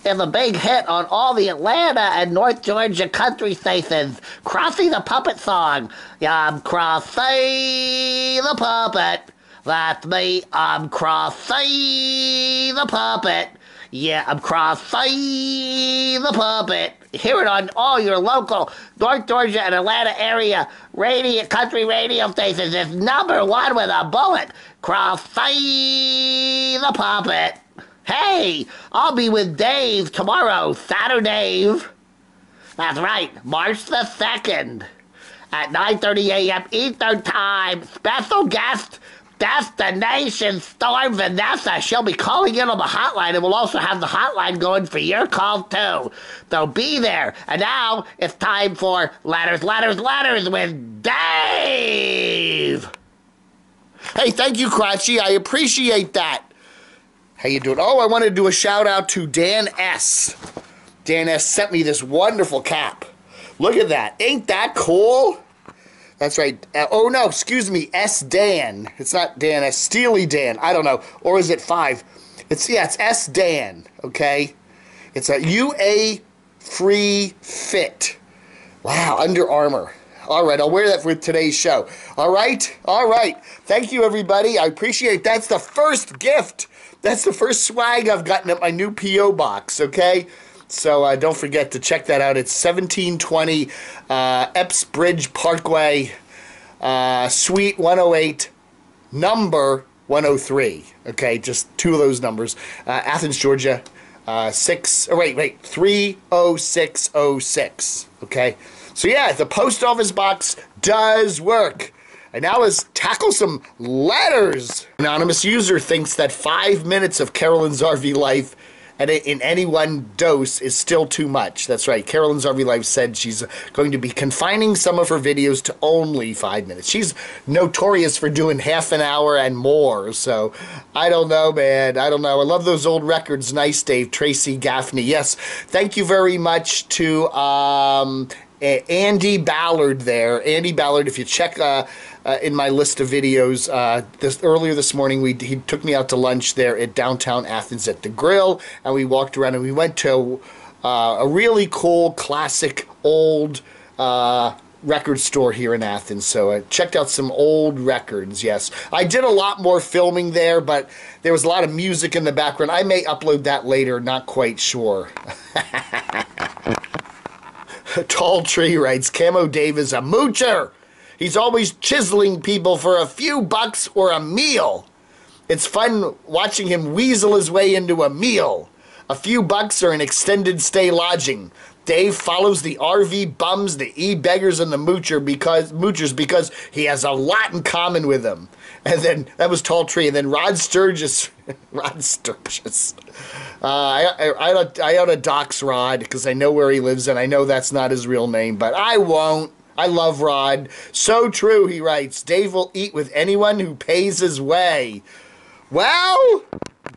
is a big hit on all the Atlanta and North Georgia country stations. Crossy the Puppet song. Yeah, I'm Crossy the Puppet. That's me. I'm Crossy the Puppet. Yeah, I'm Crossy the Puppet. Hear it on all your local North Georgia and Atlanta area country radio stations. It's #1 with a bullet. Crossy the Puppet. Hey, I'll be with Dave tomorrow, Saturday. That's right, March the 2nd at 9:30 a.m. Eastern Time. Special guest, Destination Storm Vanessa. She'll be calling in on the hotline, and we'll also have the hotline going for your calls too. So be there. And now it's time for Letters with Dave. Hey, thank you, Crotchy. I appreciate that. How you doing? Oh, I want to do a shout out to Dan S. Dan S. sent me this wonderful cap. Look at that. Ain't that cool? That's right. Oh, no, excuse me. S. Dan. It's not Dan S. Steely Dan. I don't know. Or is it 5? It's S. Dan. Okay? It's a UA Free Fit. Wow, Under Armour. All right, I'll wear that for today's show. All right? All right. Thank you, everybody. I appreciate it. That's the first gift. That's the first swag I've gotten at my new P.O. box, okay? So don't forget to check that out. It's 1720 Epps Bridge Parkway, Suite 108, number 103. Okay, just 2 of those numbers. Athens, Georgia, 30606. Okay? So yeah, the post office box does work. And now let's tackle some letters. Anonymous user thinks that 5 minutes of Carolyn's RV life and in any one dose is still too much. That's right. Carolyn's RV Life said she's going to be confining some of her videos to only 5 minutes. She's notorious for doing half an hour and more. So I don't know, man. I don't know. I love those old records. Nice, Dave. Tracy Gaffney. Yes. Thank you very much to Andy Ballard there. Andy Ballard, if you check in my list of videos, earlier this morning, he took me out to lunch there at downtown Athens at the Grill, and we walked around and we went to a really cool, classic, old record store here in Athens. So I checked out some old records, yes. I did a lot more filming there, but there was a lot of music in the background. I may upload that later, not quite sure. Tall Tree writes, Camo Dave is a moocher. He's always chiseling people for a few bucks or a meal. It's fun watching him weasel his way into a meal. A few bucks or an extended stay lodging. Dave follows the RV bums, the e-beggars, and the moochers because he has a lot in common with them. And then, that was Tall Tree. And then Rod Sturgis. Rod Sturgis. I ought to dox Rod because I know where he lives and I know that's not his real name, but I won't. I love Rod. So true, he writes. Dave will eat with anyone who pays his way. Well,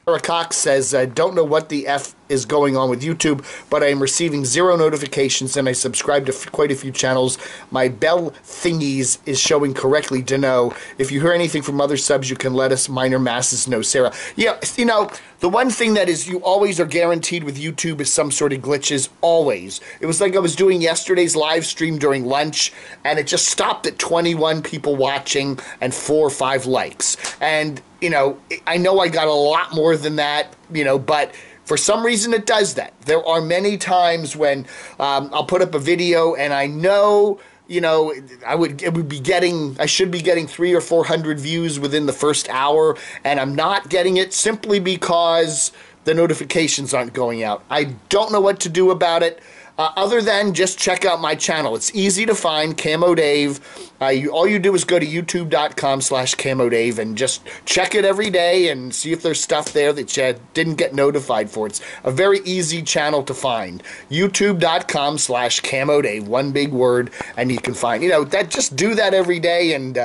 Sarah Cox says, I don't know what the F is going on with YouTube, but I am receiving 0 notifications and I subscribe to quite a few channels. My bell thingies is showing correctly to know. If you hear anything from other subs, you can let us minor masses know, Sarah. Yeah, you know, the one thing that is you always are guaranteed with YouTube is some sort of glitches, always. It was like I was doing yesterday's live stream during lunch, and it just stopped at 21 people watching and 4 or 5 likes. And, you know I got a lot more than that, you know, but for some reason it does that. There are many times when I'll put up a video and I know, you know, I should be getting 300 or 400 views within the first hour, and I'm not getting it simply because the notifications aren't going out. I don't know what to do about it. Other than just check out my channel. It's easy to find, Camo Dave. All you do is go to youtube.com/camodave and just check it every day and see if there's stuff there that you didn't get notified for. It's a very easy channel to find. youtube.com/camodave, one big word, and you can find, you know, that. Just do that every day and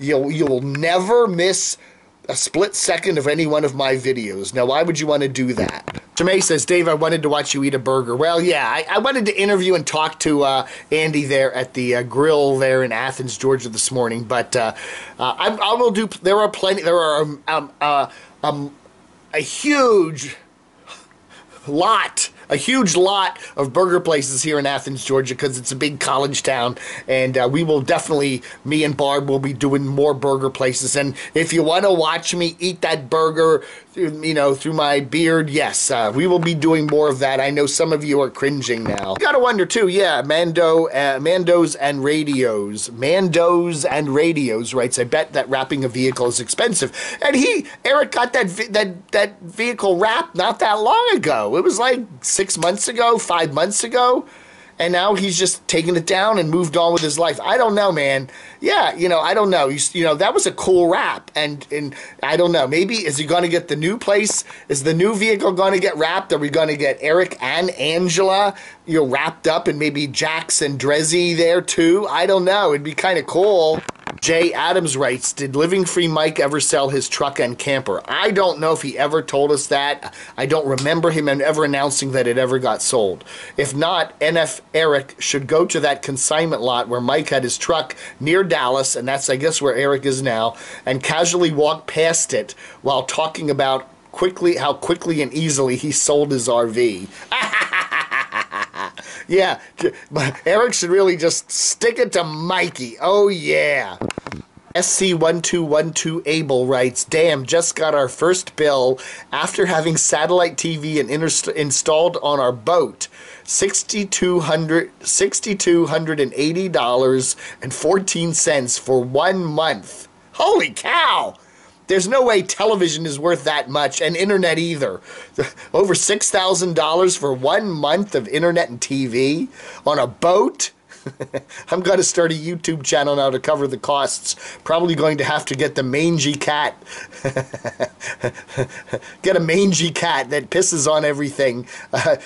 you'll never miss a split second of any one of my videos. Now, why would you want to do that? Jemay says, Dave, I wanted to watch you eat a burger. Well, yeah, I wanted to interview and talk to Andy there at the grill there in Athens, Georgia this morning, but I will do, there are a huge lot a huge lot of burger places here in Athens, Georgia, because it's a big college town, and we will definitely, me and Barb will be doing more burger places. And if you want to watch me eat that burger, you know, through my beard, yes, we will be doing more of that. I know some of you are cringing now. You gotta wonder too, yeah, Mandos and Radios writes, I bet that wrapping a vehicle is expensive. And Eric got that vehicle wrapped not that long ago. It was like 6 months ago, 5 months ago. And now he's just taken it down and moved on with his life. I don't know, man. Yeah, you know, I don't know. You know, that was a cool wrap. And I don't know. Maybe, is he going to get the new place? Is the new vehicle going to get wrapped? Are we going to get Eric and Angela, you know, wrapped up, and maybe Jax and Drezzy there too? I don't know. It'd be kind of cool. Jay Adams writes, did Living Free Mike ever sell his truck and camper? I don't know if he ever told us that. I don't remember him ever announcing that it ever got sold. If not, NF Eric should go to that consignment lot where Mike had his truck near Dallas, and that's, I guess, where Eric is now, and casually walk past it while talking about how quickly and easily he sold his RV. Yeah, Eric should really just stick it to Mikey. Oh, yeah. SC1212 Abel writes, damn, just got our first bill after having satellite TV and installed on our boat. $6,280.14 for 1 month. Holy cow! There's no way television is worth that much, and internet either. Over $6,000 for 1 month of internet and TV on a boat? I'm going to start a YouTube channel now to cover the costs. Probably going to have to get the mangy cat. Get a mangy cat that pisses on everything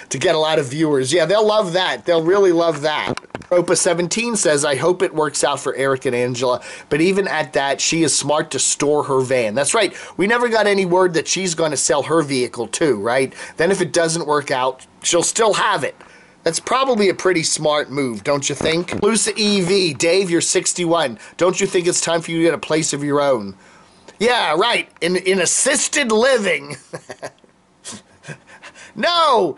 to get a lot of viewers. Yeah, they'll love that. They'll really love that. Ropa17 says, I hope it works out for Eric and Angela, but even at that, she is smart to store her van. That's right. We never got any word that she's going to sell her vehicle too, right? Then if it doesn't work out, she'll still have it. That's probably a pretty smart move, don't you think? Lucy EV, Dave, you're 61. Don't you think it's time for you to get a place of your own? Yeah, right. In assisted living. No.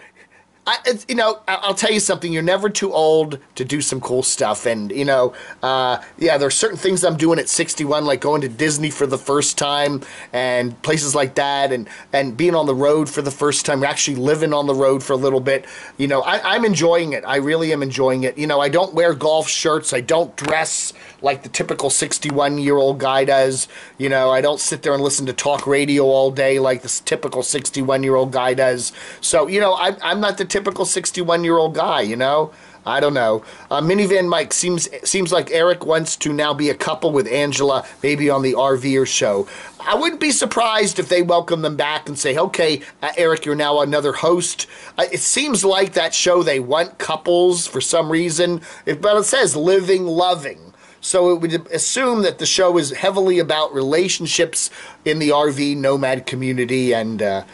You know, I'll tell you something. You're never too old to do some cool stuff. And, you know, yeah, there are certain things I'm doing at 61, like going to Disney for the first time and places like that, and being on the road for the first time, actually living on the road for a little bit. You know, I'm enjoying it. I really am enjoying it. You know, I don't wear golf shirts. I don't dress like the typical 61-year-old guy does. You know, I don't sit there and listen to talk radio all day like this typical 61-year-old guy does. So, you know, I'm not the typical 61-year-old guy, you know? I don't know. Minivan Mike, seems like Eric wants to now be a couple with Angela, maybe on the RVer show. I wouldn't be surprised if they welcome them back and say, okay, Eric, you're now another host. It seems like that show, they want couples for some reason, but it says living, loving. So it would assume that the show is heavily about relationships in the RV nomad community, and you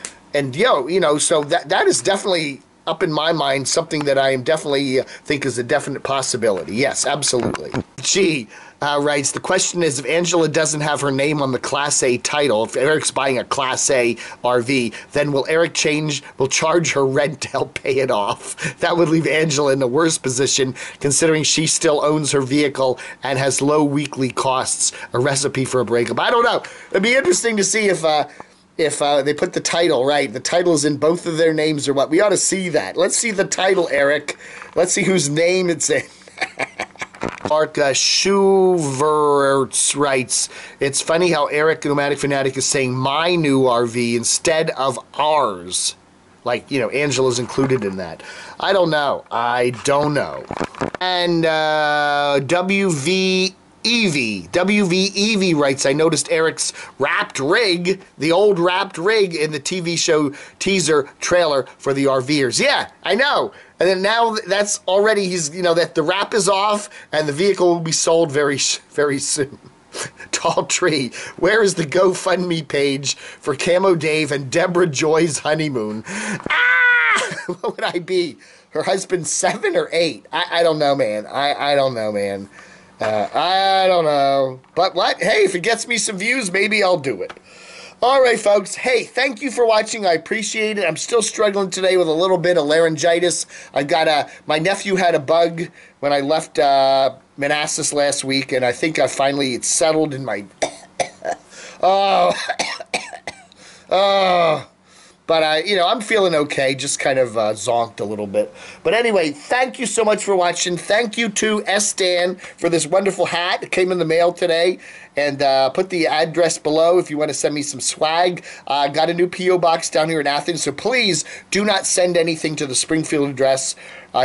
know, so that is definitely, up in my mind, something that I am definitely think is a definite possibility. Yes, absolutely. G writes, the question is, if Angela doesn't have her name on the Class A title, if Eric's buying a Class A RV, then will Eric charge her rent to help pay it off? That would leave Angela in the worst position, considering she still owns her vehicle and has low weekly costs. A recipe for a breakup. I don't know. It'd be interesting to see if they put the title, right? The title is in both of their names or what. We ought to see that. Let's see the title, Eric. Let's see whose name it's in. Mark Schuverts writes, it's funny how Eric, Nomadic Fanatic, is saying my new RV instead of ours. Like, you know, Angela's included in that. I don't know. And WV Evie writes, I noticed Eric's wrapped rig, the old wrapped rig in the TV show teaser trailer for the RVers. Yeah, I know. And then now that's already, you know, that the wrap is off and the vehicle will be sold very, very soon. Tall Tree, where is the GoFundMe page for Camo Dave and Deborah Joy's honeymoon? Ah! What would I be? Her husband 7 or 8? I don't know, man. I don't know, man. I don't know. But what? Hey, if it gets me some views, maybe I'll do it. All right, folks. Hey, thank you for watching. I appreciate it. I'm still struggling today with a little bit of laryngitis. My nephew had a bug when I left Manassas last week, and I think it's settled in my... oh, oh. But, I'm feeling okay, just kind of zonked a little bit. But anyway, thank you so much for watching. Thank you to S-Dan for this wonderful hat. It came in the mail today. And put the address below if you want to send me some swag. Got a new P.O. box down here in Athens, so please do not send anything to the Springfield address.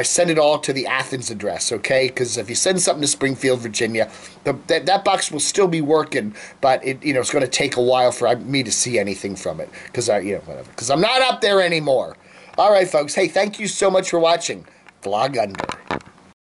Send it all to the Athens address, okay? Because if you send something to Springfield, Virginia, that box will still be working, but it's going to take a while for me to see anything from it. Because I'm not up there anymore. All right, folks. Hey, thank you so much for watching. Vlog Under.